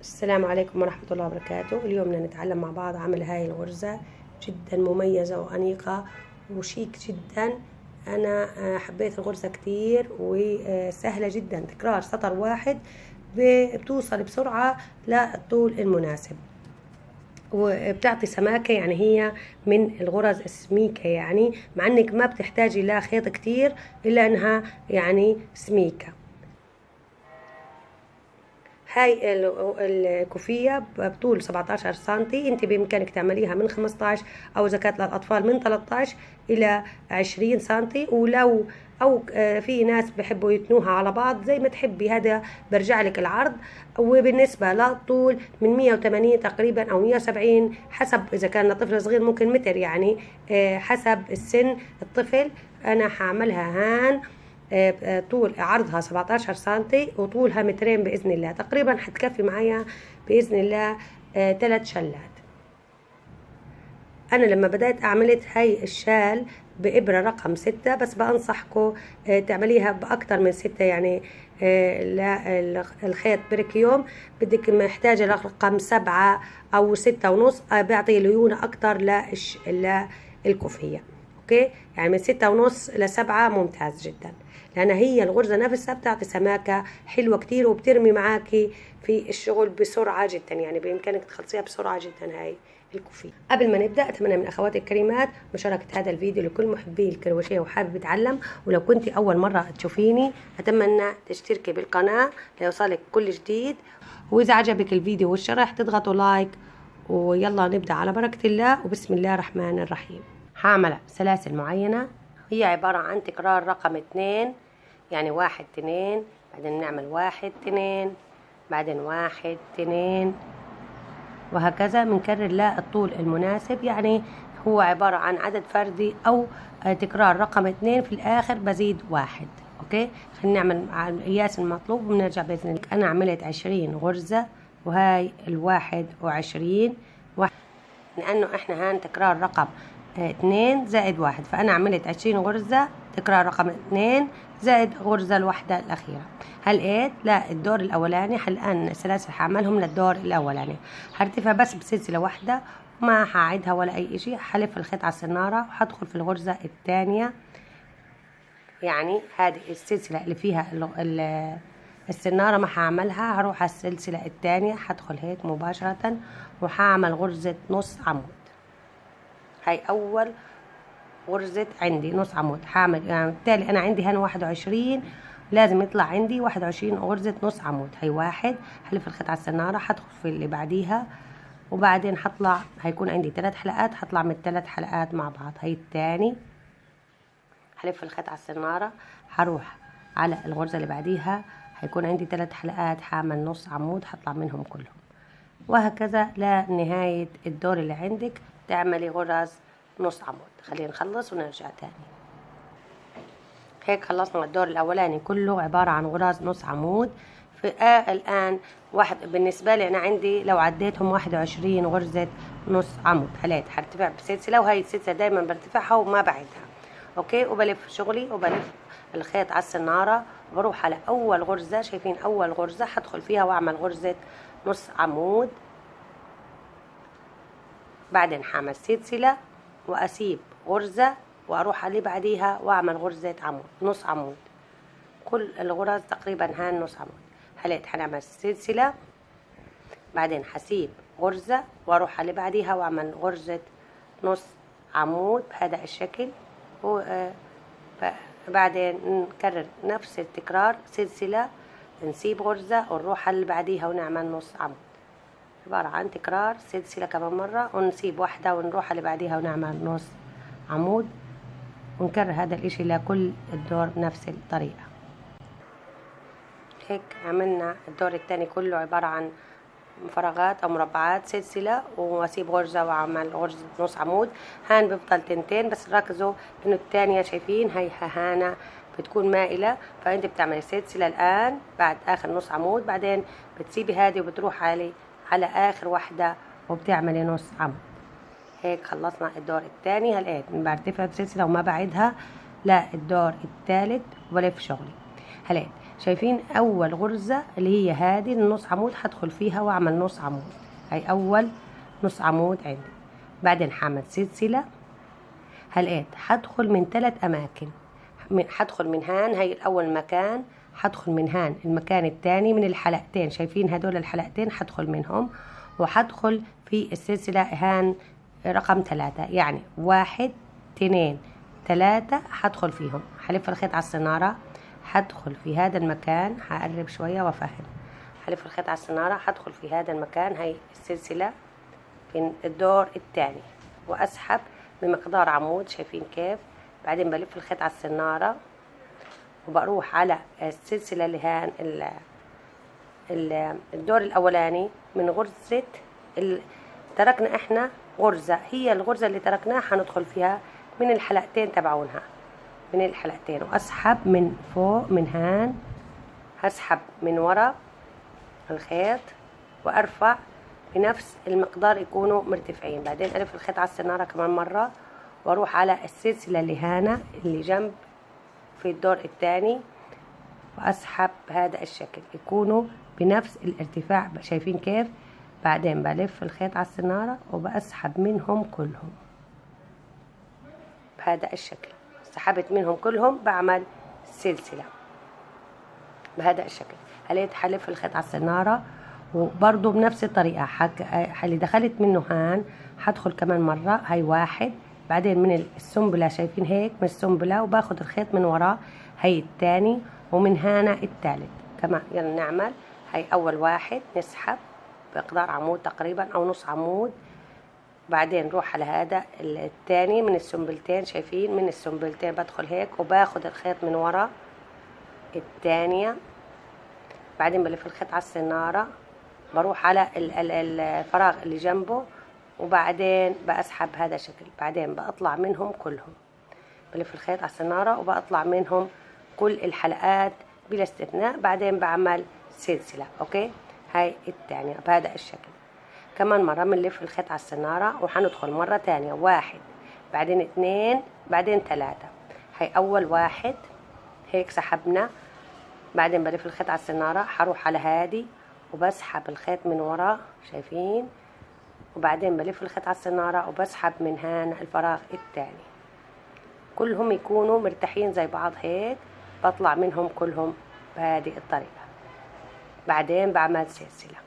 السلام عليكم ورحمة الله وبركاته. اليوم بدنا نتعلم مع بعض عمل هاي الغرزة جدا مميزة وأنيقة وشيك جدا. أنا حبيت الغرزة كتير وسهلة جدا، تكرار سطر واحد بتوصل بسرعة للطول المناسب وبتعطي سماكة، يعني هي من الغرز السميكة، يعني مع انك ما بتحتاجي لا خيط كتير الا انها يعني سميكة. هاي الكوفية بطول 17 سنتي، انت بامكانك تعمليها من 15 او اذا كانت للاطفال من 13 الى 20 سنتي، ولو في ناس بحبوا يتنوها على بعض زي ما تحبي، هذا برجع لك العرض. وبالنسبة للطول من 180 تقريبا او 170 حسب، اذا كان طفل صغير ممكن متر، يعني حسب السن الطفل. انا هعملها هان طول عرضها 17 سنتي وطولها مترين بإذن الله، تقريبا حتكفي معايا بإذن الله 3 شلات. أنا لما بدأت أعملت هاي الشال بإبرة رقم 6، بس بأنصحكم تعمليها بأكتر من 6، يعني الخيط بركيوم بدك محتاجة رقم 7 أو 6.5، بيعطي ليونة أكتر للكوفية. اوكي، يعني من 6.5 ل7 ممتاز جدا، لان هي الغرزة نفسها بتعطي سماكة حلوة كتير وبترمي معاكي في الشغل بسرعة جدا، يعني بإمكانك تخلصيها بسرعة جدا هاي الكوفية. قبل ما نبدأ أتمنى من أخواتي الكريمات مشاركة هذا الفيديو لكل محبي الكروشيه وحابب يتعلم، ولو كنتي أول مرة تشوفيني أتمنى تشتركي بالقناة ليوصلك كل جديد، وإذا عجبك الفيديو والشرح تضغطوا لايك. ويلا نبدأ على بركة الله وبسم الله الرحمن الرحيم. هعمل سلاسل معينة، هي عبارة عن تكرار رقم 2، يعني 1 2، بعدين نعمل 1 2، بعدين 1 2، وهكذا بنكرر للطول المناسب. يعني هو عبارة عن عدد فردي أو تكرار رقم 2 في الآخر بزيد 1. أوكي، خلينا نعمل على القياس المطلوب وبنرجع بإذن الله. أنا عملت 20 غرزة وهاي 21، لأنه إحنا هان تكرار رقم 2 زائد 1، فأنا عملت 20 غرزة تكرار رقم 2 زائد غرزة الوحدة الأخيرة. هلقيت لا الدور الأولاني، الآن السلاسل هعملهم للدور الأولاني، هرتفع بس بسلسلة واحدة ما هعيدها ولا أي إشي. هلف الخيط على السنارة وهدخل في الغرزة الثانية، يعني هذه السلسلة اللي فيها السنارة ما هعملها، هروح على السلسلة الثانية، هدخل هيك مباشرة وهعمل غرزة نص عمود. هاي أول غرزة عندي نص عمود، هعمل يعني بالتالي أنا عندي هنا 21، لازم يطلع عندي 21 غرزة نص عمود. هاي 1، هلف الخيط على السنارة، هدخل في اللي بعديها وبعدين هطلع، هيكون عندي 3 حلقات، هطلع من 3 حلقات مع بعض. هاي الثاني، هلف الخيط على السنارة، هروح على الغرزة اللي بعديها، هيكون عندي 3 حلقات، هعمل نص عمود، هطلع منهم كلهم، وهكذا لنهاية الدور اللي عندك تعملي غرز نص عمود. خلينا نخلص ونرجع تاني. هيك خلصنا الدور الأولاني كله عبارة عن غرز نص عمود. في الآن بالنسبة لي أنا عندي لو عديتهم 21 غرزة نص عمود. هلات هرتفع بسلسلة، وهي السلسلة دايما برتفعها وما بعدها. أوكي، وبلف شغلي وبلف الخيط على السنارة، وبروح على أول غرزة، شايفين أول غرزة هدخل فيها وأعمل غرزة نص عمود، بعدين هعمل سلسلة وأسيب غرزة وأروح على اللي بعديها وأعمل غرزة عمود نص عمود. كل الغرز تقريبا هان نص عمود. هلات هنعمل سلسلة، بعدين هسيب غرزة وأروح على اللي بعديها وأعمل غرزة نص عمود بهذا الشكل. بعدين نكرر نفس التكرار، سلسلة، نسيب غرزة ونروح على اللي بعديها ونعمل نص عمود. عبارة عن تكرار سلسلة كمان مرة ونسيب واحدة ونروح اللي بعديها ونعمل نص عمود، ونكرر هذا الاشي لكل الدور نفس الطريقة. هيك عملنا الدور الثاني كله عبارة عن فراغات او مربعات، سلسلة واسيب غرزة واعمل غرزة نص عمود. هان بفضل تنتين، بس ركزوا انه الثانية شايفين هي هانا بتكون مائلة، فانت بتعملي سلسلة الان بعد اخر نص عمود، بعدين بتسيبي هذه وبتروح على اخر واحدة وبتعملي نص عمود. هيك خلصنا الدور الثاني. هلقيت برتفع بسلسلة وما بعدها للدور الثالث وبلف شغلي. هلقيت شايفين اول غرزة اللي هي هذه النص عمود هدخل فيها واعمل نص عمود، هي اول نص عمود عندي. بعدين هعمل سلسلة. هلقيت هدخل من 3 اماكن، هدخل من هان، هي الاول مكان، هدخل من هان المكان الثاني من الحلقتين، شايفين هدول الحلقتين هدخل منهم، وهدخل في السلسلة هان رقم 3، يعني 1 2 3 هدخل فيهم. هلف الخيط على السنارة، هدخل في هذا المكان، هقرب شوية وافهم. هلف الخيط على السنارة، هدخل في هذا المكان، هي السلسلة في الدور الثاني، واسحب بمقدار عمود، شايفين كيف. بعدين بلف الخيط على السنارة وبروح على السلسلة اللي هان الدور الاولاني من غرزة تركنا احنا غرزة، هي الغرزة اللي تركناها هندخل فيها من الحلقتين تبعونها، من الحلقتين، واسحب من فوق من هان، هسحب من ورا الخيط وارفع بنفس المقدار يكونوا مرتفعين. بعدين الف الخيط على السنارة كمان مرة واروح على السلسلة اللي هنا اللي جنب في الدور الثاني، واسحب بهذا الشكل يكونوا بنفس الارتفاع، شايفين كيف. بعدين بلف الخيط على السنارة وبسحب منهم كلهم بهذا الشكل. سحبت منهم كلهم بعمل سلسلة بهذا الشكل. هليت حلف الخيط على السنارة وبرضو بنفس الطريقة اللي دخلت منه هان هدخل كمان مرة، هاي 1. بعدين من السنبلة شايفين هيك من السنبلة، وباخد الخيط من وراه، هاي الثاني، ومن هنا الثالث كمان. يلا نعمل هاي اول 1 نسحب بمقدار عمود تقريبا او نص عمود. بعدين نروح على هذا الثاني من السنبلتين، شايفين من السنبلتين بدخل هيك وباخد الخيط من ورا الثانية. بعدين بلف الخيط على السنارة، بروح على الفراغ اللي جنبه، وبعدين بسحب هذا الشكل. بعدين بطلع منهم كلهم، بلف الخيط على السنارة وبطلع منهم كل الحلقات بلا استثناء. بعدين بعمل سلسلة. اوكي، هاي الثانية بهذا الشكل. كمان مرة بنلف الخيط على السنارة وحندخل مرة ثانية 1 بعدين 2 بعدين 3. هاي اول 1 هيك سحبنا. بعدين بلف الخيط على السنارة، حروح على هادي وبسحب الخيط من ورا، شايفين. وبعدين بلف الخيط على السنارة وبسحب من هنا الفراغ الثاني، كلهم يكونوا مرتاحين زي بعض هيك، بطلع منهم كلهم بهذه الطريقة. بعدين بعمل سلسلة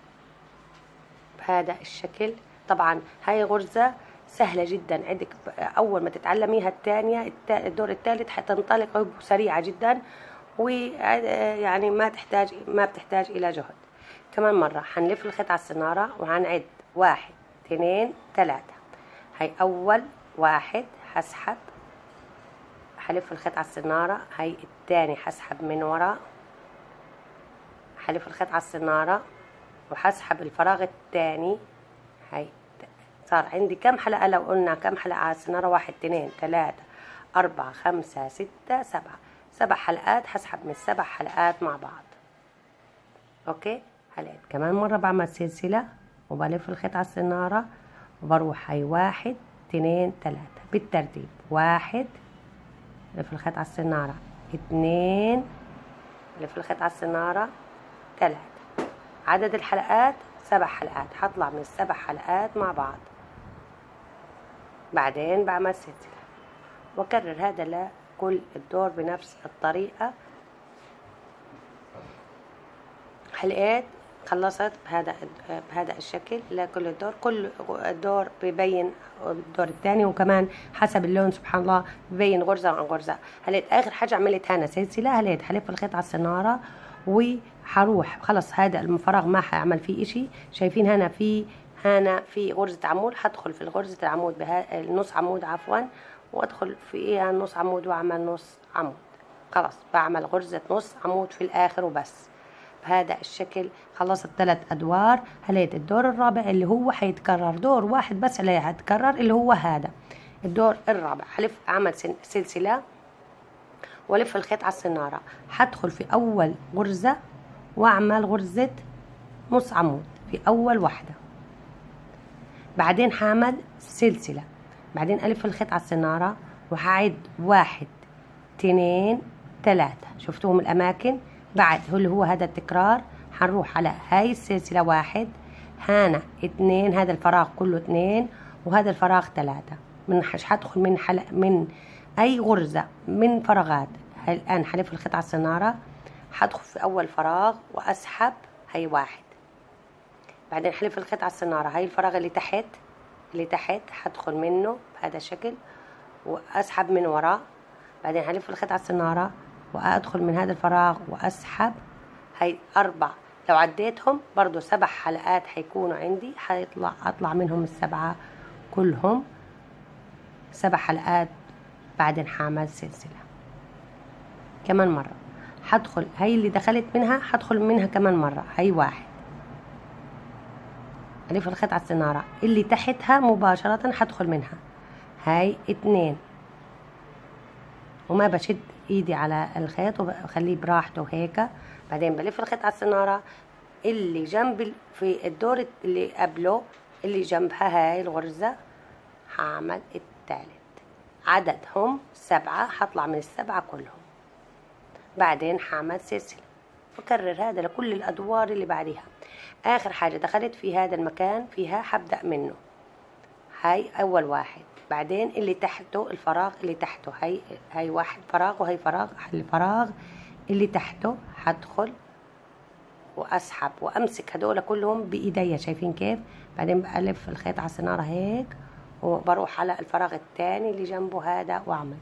بهذا الشكل. طبعا هاي غرزة سهلة جدا عندك، اول ما تتعلميها الثانية الدور الثالث حتنطلق سريعة جدا، ويعني ما بتحتاج الى جهد. كمان مرة حنلف الخيط على السنارة وهنعد 1 2 3. هاي اول 1 هسحب، حلف الخيط على السنارة. هاي الثاني هسحب من ورا، حلف الخيط على السنارة وحسحب الفراغ الثاني. هاي صار عندي كم حلقة؟ لو قلنا كم حلقة على السنارة، 1 2 3 4 5 6 7، 7 حلقات. هسحب من 7 حلقات مع بعض. اوكي، هلا كمان مرة بعمل سلسلة وبلف الخيط على السنارة وبروح. هاي 1 2 3 بالترتيب. 1 لف الخيط على السنارة، 2 لف الخيط على السنارة، 3. عدد الحلقات 7 حلقات، هطلع من 7 حلقات مع بعض. بعدين بعمل سلسلة وكرر هذا لكل الدور بنفس الطريقة. حلقات خلصت بهذا الشكل لكل الدور. كل الدور بيبين الدور الثاني، وكمان حسب اللون سبحان الله بيبين غرزة عن غرزة. هلقيت اخر حاجة عملت هنا سلسلة. هلقيت حلف الخيط على السنارة وحروح خلص هذا الفراغ ما حاعمل فيه اشي. شايفين هنا في غرزة عمود، حدخل في غرزة العمود النص عمود عفوا، وادخل فيها نص عمود واعمل نص عمود. خلاص بعمل غرزة نص عمود في الاخر وبس. بهذا الشكل خلصت 3 ادوار. هلقيت الدور الرابع اللي هو حيتكرر دور واحد بس اللي حيتكرر اللي هو هذا الدور الرابع. اعمل سلسلة ولف الخيط على السنارة، حدخل في اول غرزة واعمل غرزة نص عمود في اول واحدة. بعدين حعمل سلسلة، بعدين الف الخيط على السنارة وهعد 1 2 3. شفتوهم الاماكن بعد اللي هو هذا التكرار هنروح على هاي السلسلة 1 هنا 2 هذا الفراغ كله 2 وهذا الفراغ 3 مش هدخل من أي غرزة من فراغات. الآن هلف الخيط على السنارة هدخل في أول فراغ وأسحب هاي 1 بعدين هلف الخيط على السنارة هاي الفراغ اللي تحت هدخل منه بهذا الشكل وأسحب من وراه بعدين هلف الخيط على السنارة وأدخل من هذا الفراغ وأسحب هاي 4 لو عديتهم برضو 7 حلقات هيكونوا عندي أطلع منهم السبعة كلهم 7 حلقات بعدين هعمل سلسلة كمان مرة هدخل هاي اللي دخلت منها هدخل منها كمان مرة هاي 1 ألف الخيط على السنارة اللي تحتها مباشرة هدخل منها هاي 2 وما بشد ايدي على الخيط وبخليه براحته هيك بعدين بلف الخيط على السنارة اللي جنب في الدور اللي قبله اللي جنبها هاي الغرزة هعمل الثالث عددهم 7 هطلع من ال7 كلهم بعدين هعمل سلسلة بكرر هذا لكل الأدوار اللي بعديها. آخر حاجة دخلت في هذا المكان فيها هبدأ منه هاي أول 1 بعدين اللي تحته الفراغ اللي تحته هاي 1 فراغ وهي فراغ الفراغ اللي تحته هدخل وأسحب وأمسك هدول كلهم بإيديا شايفين كيف بعدين بألف الخيط على السنارة هيك وبروح على الفراغ الثاني اللي جنبه هذا وأعمل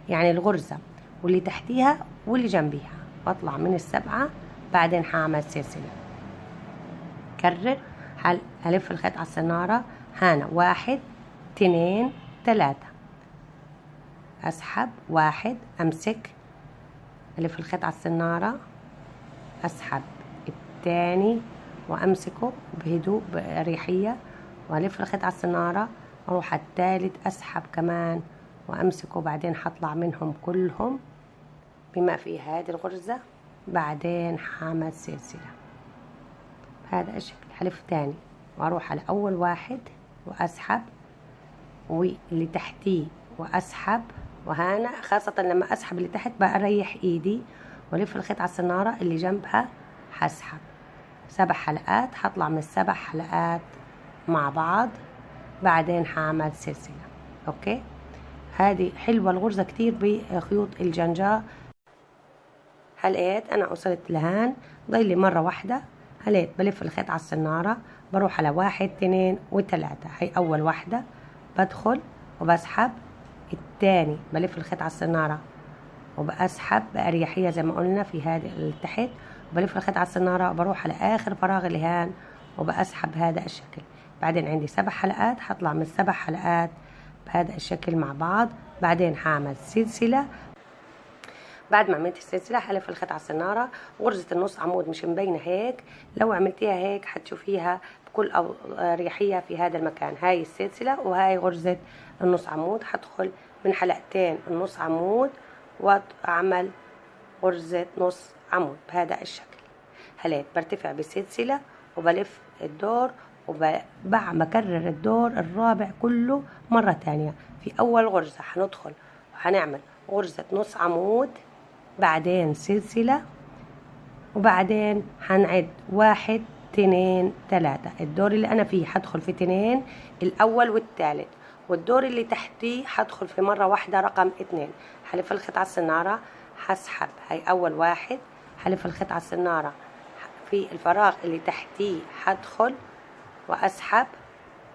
يعني الغرزة واللي تحتيها واللي جنبيها واطلع من ال7 بعدين هعمل سلسلة كرر هلف الخيط على السنارة هنا 1 2 3 أسحب 1 أمسك ألف الخيط على السنارة أسحب الثاني وأمسكه بهدوء بأريحية وألف الخيط على السنارة أروح على الثالث أسحب كمان وأمسكه بعدين هطلع منهم كلهم بما في هذه الغرزة بعدين هعمل سلسلة بهذا الشكل. هلف تاني وأروح على أول 1 وأسحب واللي تحتيه وأسحب وهنا خاصة لما أسحب اللي تحت بريح إيدي وألف الخيط على السنارة اللي جنبها هسحب 7 حلقات هطلع من ال7 حلقات مع بعض بعدين هعمل سلسلة. أوكي هذه حلوة الغرزة كتير بخيوط الجنجا. هلقيت أنا وصلت لهان ضيلي مرة واحدة هلقيت بلف الخيط على السنارة بروح على 1 2 و3 هي أول واحدة بدخل وبسحب الثاني بلف الخيط على السنارة وبأسحب بأريحية زي ما قلنا في هذه اللي تحت وبلف الخيط على السنارة وبروح على آخر فراغ اللي هان وبأسحب هذا الشكل بعدين عندي 7 حلقات هطلع من 7 حلقات بهذا الشكل مع بعض بعدين هعمل سلسلة. بعد ما عملت السلسلة هلف الخيط على السنارة غرزة النص عمود مش مبينة هيك لو عملتيها هيك هتشوفيها بكل أريحية في هذا المكان هاي السلسلة وهاي غرزة النص عمود هدخل من حلقتين النص عمود وأعمل غرزة نص عمود بهذا الشكل. هلات برتفع بسلسلة وبلف الدور وبكرر الدور الرابع كله مرة تانية. في أول غرزة هندخل وهنعمل غرزة نص عمود بعدين سلسلة وبعدين هنعد 1 2 3 الدور اللي أنا فيه هدخل في 2 الأول والثالث والدور اللي تحتيه هدخل في مرة واحدة رقم 2 هلف الخيط على السنارة هسحب هاي أول 1 هلف الخيط على السنارة في الفراغ اللي تحتيه هدخل وأسحب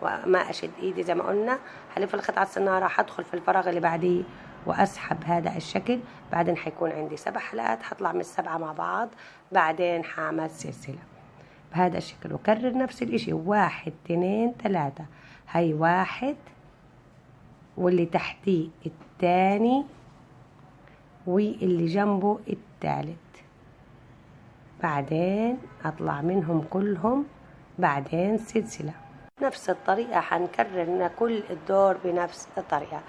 وما أشد إيدي زي ما قلنا هلف الخيط على السنارة هدخل في الفراغ اللي بعديه وأسحب هذا الشكل بعدين هيكون عندي 7 حلقات هطلع من ال7 مع بعض بعدين هعمل سلسلة بهذا الشكل وكرر نفس الاشي 1 2 3 هاي 1 واللي تحتيه الثاني واللي جنبه الثالث بعدين أطلع منهم كلهم بعدين سلسلة. نفس الطريقة هنكرر كل الدور بنفس الطريقة.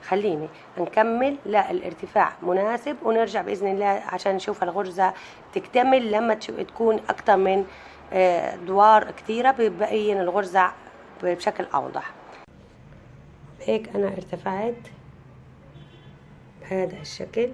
خليني نكمل الارتفاع مناسب ونرجع بإذن الله عشان نشوف الغرزة تكتمل لما تكون أكتر من دوار كتيرة بيبين الغرزة بشكل أوضح. هيك أنا ارتفعت بهذا الشكل.